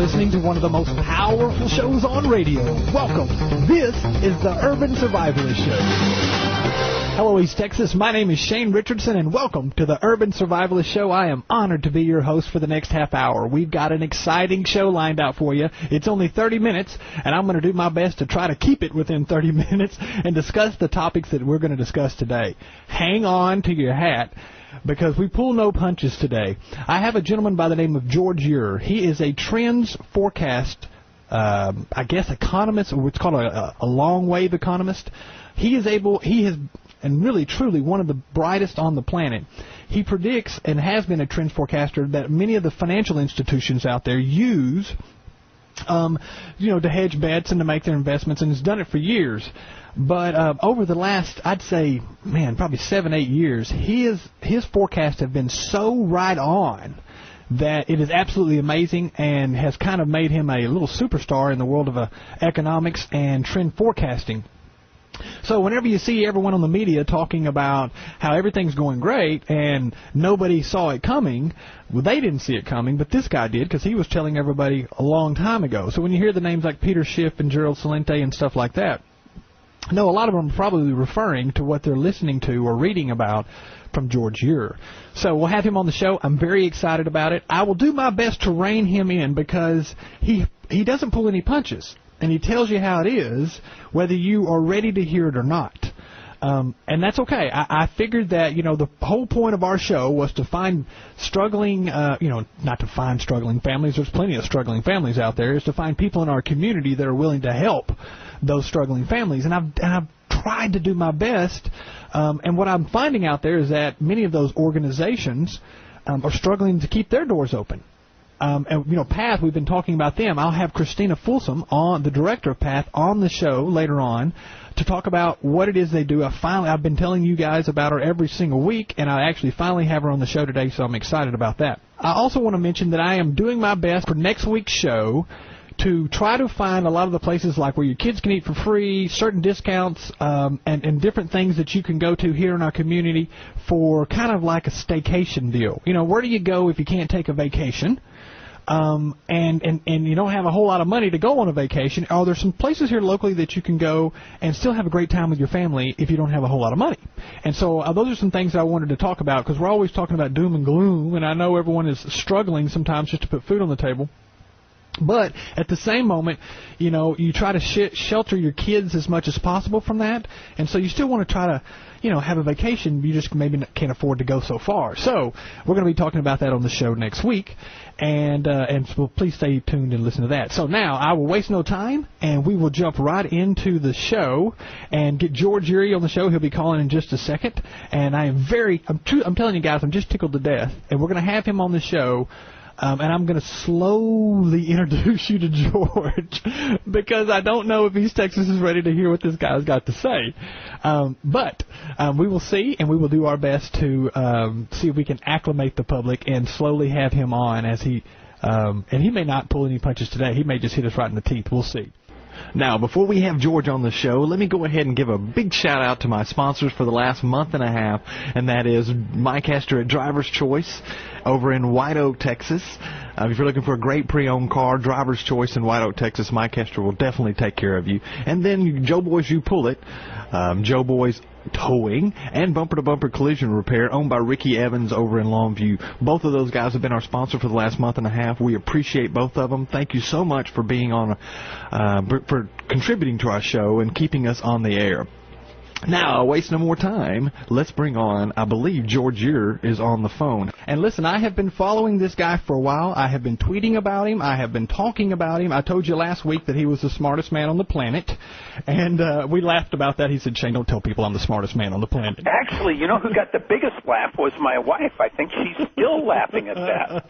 listening to one of the most powerful shows on radio. Welcome. This is the Urban Survivalist Show. Hello, East Texas. My name is Shane Richardson, and welcome to the Urban Survivalist Show. I am honored to be your host for the next half hour. We've got an exciting show lined out for you. It's only 30 minutes, and I'm going to do my best to try to keep it within 30 minutes and discuss the topics that we're going to discuss today. Hang on to your hat, because we pull no punches today. I have a gentleman by the name of George Ure. He is a trends forecast, economist, or what's called a long wave economist. He has, and really truly one of the brightest on the planet. He predicts, and has been a trends forecaster, that many of the financial institutions out there use to hedge bets and to make their investments, and has done it for years. But over the last, I'd say, probably 7-8 years, his forecasts have been so right on that it is absolutely amazing, and has kind of made him a little superstar in the world of economics and trend forecasting. So whenever you see everyone on the media talking about how everything's going great and nobody saw it coming, well, they didn't see it coming, but this guy did, because he was telling everybody a long time ago. So when you hear the names like Peter Schiff and Gerald Celente and stuff like that, no, a lot of them are probably referring to what they're listening to or reading about from George Ure. So we'll have him on the show. I'm very excited about it. I will do my best to rein him in, because he doesn't pull any punches, and he tells you how it is, whether you are ready to hear it or not. And that's okay. I figured that, the whole point of our show was to find struggling, not to find struggling families. There's plenty of struggling families out there. Is to find people in our community that are willing to help those struggling families. And I've tried to do my best. And what I'm finding out there is that many of those organizations are struggling to keep their doors open. PATH, we've been talking about them. I'll have Christina Folsom, the director of PATH, on the show later on to talk about what it is they do. I've been telling you guys about her every single week, and I actually finally have her on the show today, so I'm excited about that. I also want to mention that I am doing my best for next week's show to try to find a lot of the places like where your kids can eat for free, certain discounts, and different things that you can go to here in our community for kind of like a staycation deal. Where do you go if you can't take a vacation? And you don't have a whole lot of money to go on a vacation? Are there some places here locally that you can go and still have a great time with your family if you don't have a whole lot of money? And so those are some things that I wanted to talk about, because we're always talking about doom and gloom, and I know everyone is struggling sometimes just to put food on the table. But at the same moment, you try to shelter your kids as much as possible from that, and so you still want to try to, have a vacation. You just maybe can't afford to go so far. So we're going to be talking about that on the show next week, and so please stay tuned and listen to that. So now I will waste no time, and we will jump right into the show and get George Ure on the show. He'll be calling in just a second, and I'm telling you guys, I'm just tickled to death, and we're going to have him on the show. And I'm going to slowly introduce you to George, because I don't know if East Texas is ready to hear what this guy's got to say. But we will see, and we will do our best to see if we can acclimate the public and slowly have him on as and he may not pull any punches today. He may just hit us right in the teeth. We'll see. Now, before we have George on the show, let me go ahead and give a big shout-out to my sponsors for the last month and a half, and that is Mike Hester at Driver's Choice over in White Oak, Texas. If you're looking for a great pre-owned car, Driver's Choice in White Oak, Texas, Mike Hester will definitely take care of you. And then Joe Boys You Pull It, Joe Boys Towing and bumper-to-bumper collision repair, owned by Ricky Evans over in Longview. Both of those guys have been our sponsor for the last month and a half. We appreciate both of them. Thank you so much for being for contributing to our show and keeping us on the air. Now, waste no more time. Let's bring on, I believe George Ure is on the phone. And listen, I have been following this guy for a while. I have been tweeting about him. I have been talking about him. I told you last week that he was the smartest man on the planet. And we laughed about that. He said, Shane, don't tell people I'm the smartest man on the planet. Actually, who got the biggest laugh was my wife. I think she's still laughing at that.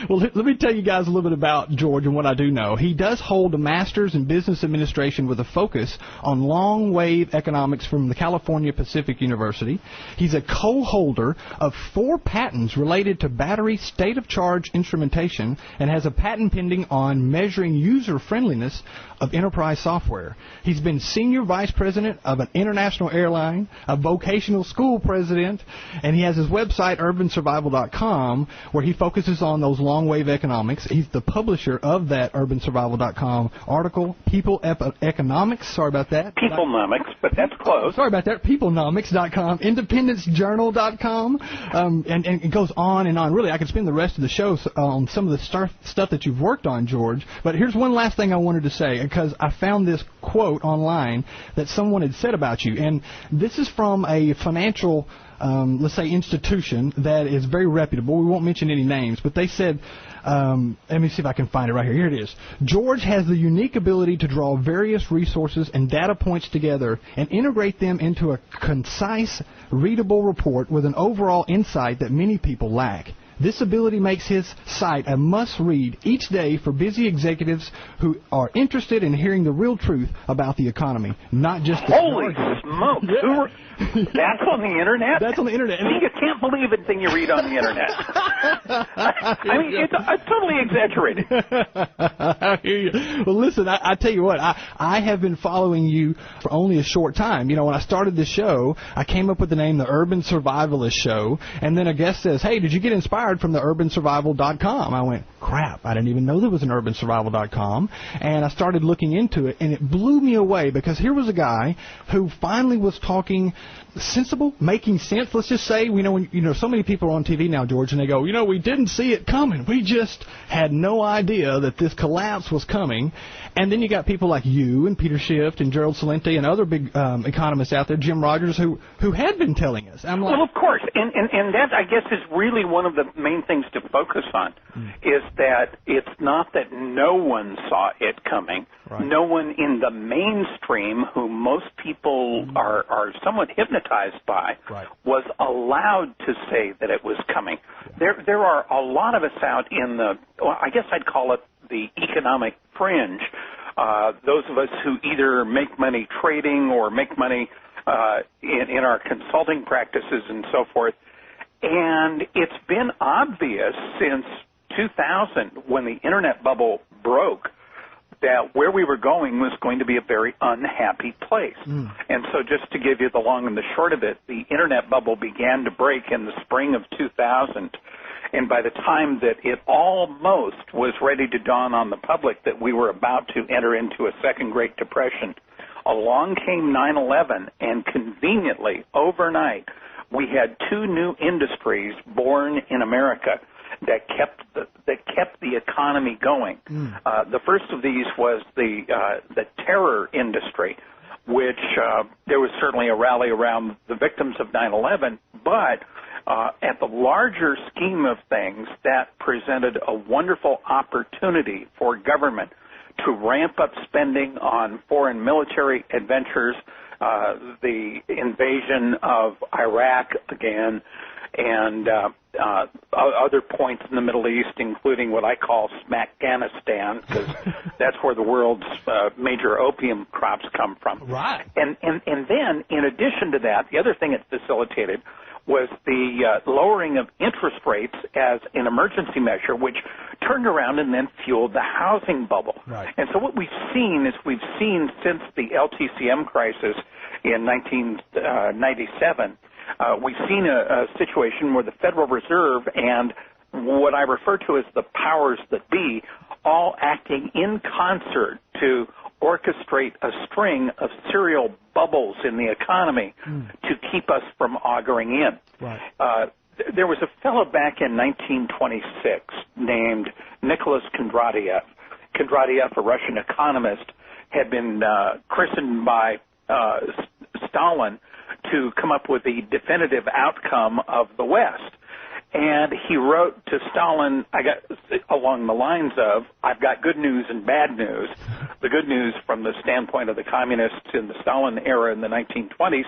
Well, let me tell you guys a little bit about George and what I do know. He does hold a master's in business administration with a focus on long long-wave economics from the California Pacific University. He's a co-holder of 4 patents related to battery state-of-charge instrumentation and has a patent pending on measuring user-friendliness of enterprise software. He's been senior vice president of an international airline, a vocational school president, and he has his website, urbansurvival.com, where he focuses on those long-wave economics. He's the publisher of that urbansurvival.com article, People Economics, sorry about that. Peoplenomics, but that's close. Sorry about that, Peoplenomics.com, IndependenceJournal.com, and it goes on and on. Really, I could spend the rest of the show on some of the stuff that you've worked on, George, but here's one last thing I wanted to say, because I found this quote online that someone had said about you, and this is from a financial let's say, institution that is very reputable. We won't mention any names, but they said, let me see if I can find it right here. Here it is. George has the unique ability to draw various resources and data points together and integrate them into a concise, readable report with an overall insight that many people lack. This ability makes his site a must-read each day for busy executives who are interested in hearing the real truth about the economy, not just the Holy smokes! Yeah. That's on the internet? That's on the internet. See, you can't believe anything you read on the internet. I mean, it's totally exaggerated. I hear you. Well, listen, I tell you what, I have been following you for only a short time. You know, when I started the show, I came up with the name The Urban Survivalist Show, and then a guest says, hey, did you get inspired from the urbansurvival.com? I went, crap, I didn't even know there was an urbansurvival.com, and I started looking into it, and it blew me away, because here was a guy who finally was talking sensible, making sense. Let's just say, so many people are on TV now, George, and they go, we didn't see it coming. We just had no idea that this collapse was coming. And then you got people like you and Peter Schiff and Gerald Celente and other big economists out there, Jim Rogers, who had been telling us. I'm like, well, of course, and that, I guess, is really one of the main things to focus on, is that it's not that no one saw it coming. Right. No one in the mainstream, who most people are somewhat hypnotized by, was allowed to say that it was coming. Yeah. There are a lot of us out in I guess I'd call it the economic fringe, those of us who either make money trading or make money in our consulting practices and so forth. And it's been obvious since 2000, when the internet bubble broke, that where we were going was going to be a very unhappy place. And so just to give you the long and the short of it, the internet bubble began to break in the spring of 2000. And by the time that it almost was ready to dawn on the public that we were about to enter into a second Great Depression, along came 9/11, and conveniently, overnight, we had 2 new industries born in America that kept the economy going. The first of these was the terror industry, which there was certainly a rally around the victims of 9/11, but at the larger scheme of things, that presented a wonderful opportunity for government to ramp up spending on foreign military adventures, the invasion of Iraq again, and other points in the Middle East, including what I call Smackganistan, because that's where the world's major opium crops come from. Right. And then, in addition to that, the other thing it facilitated was the lowering of interest rates as an emergency measure, which turned around and then fueled the housing bubble. Right. And so what we've seen since the LTCM crisis in 1997, we've seen a situation where the Federal Reserve and what I refer to as the powers that be, all acting in concert to orchestrate a string of serial bubbles in the economy to keep us from auguring in. Right. There was a fellow back in 1926 named Nicholas Kondratiev. Kondratiev, a Russian economist, had been christened by Stalin to come up with the definitive outcome of the West. And he wrote to Stalin along the lines of, I've got good news and bad news. The good news from the standpoint of the communists in the Stalin era in the 1920s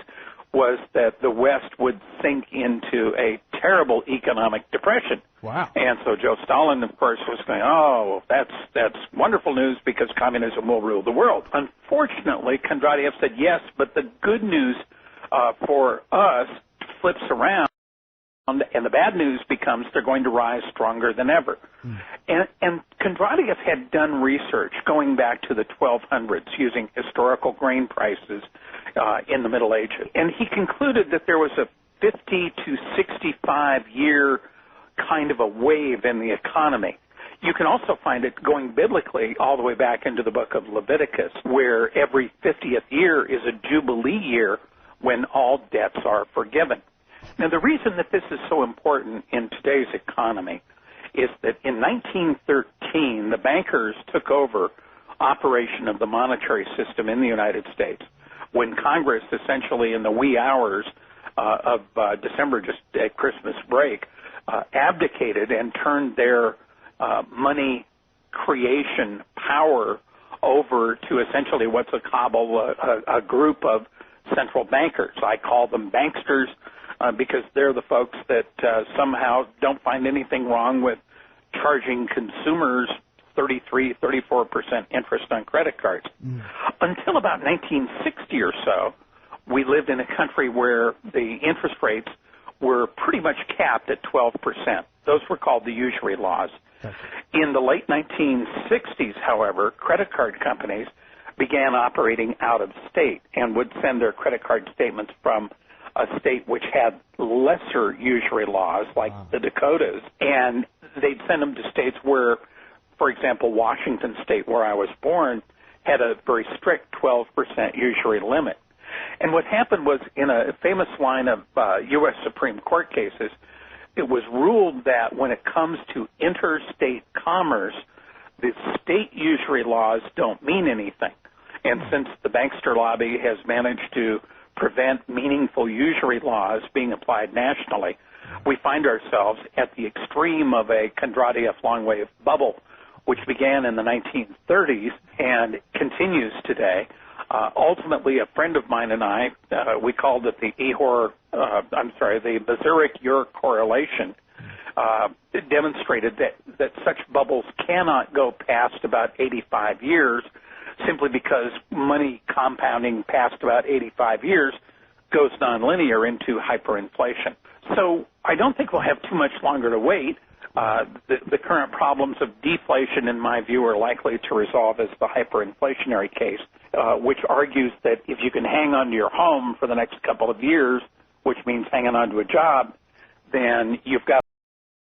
was that the West would sink into a terrible economic depression. Wow. And so Joe Stalin, of course, was going, oh, that's wonderful news because communism will rule the world. Unfortunately, Kondratiev said yes, but the good news for us flips around, and the bad news becomes they're going to rise stronger than ever. And Kondratiev had done research going back to the 1200s using historical grain prices in the Middle Ages. And he concluded that there was a 50 to 65 year kind of a wave in the economy. You can also find it going biblically all the way back into the book of Leviticus, where every 50th year is a jubilee year when all debts are forgiven. Now, the reason that this is so important in today's economy is that in 1913, the bankers took over operation of the monetary system in the United States when Congress, essentially in the wee hours of December, just at Christmas break, abdicated and turned their money creation power over to essentially what's a group of central bankers. I call them banksters because they're the folks that somehow don't find anything wrong with charging consumers 33, 34% interest on credit cards. Until about 1960 or so, we lived in a country where the interest rates were pretty much capped at 12%. Those were called the usury laws. In the late 1960s, however, credit card companies began operating out of state and would send their credit card statements from a state which had lesser usury laws, like the Dakotas, and they'd send them to states where, for example, Washington State, where I was born, had a very strict 12% usury limit. And what happened was, in a famous line of U.S. Supreme Court cases, it was ruled that when it comes to interstate commerce, the state usury laws don't mean anything. And since the bankster lobby has managed to prevent meaningful usury laws being applied nationally, we find ourselves at the extreme of a Kondratiev long wave bubble, which began in the 1930s and continues today. Ultimately, a friend of mine and I, we called it the the Bazurek-Ure correlation, demonstrated that such bubbles cannot go past about 85 years simply because money compounding past about 85 years goes nonlinear into hyperinflation. So I don't think we'll have too much longer to wait. The current problems of deflation, in my view, are likely to resolve as the hyperinflationary case, which argues that if you can hang on to your home for the next couple of years, which means hanging on to a job, then you've got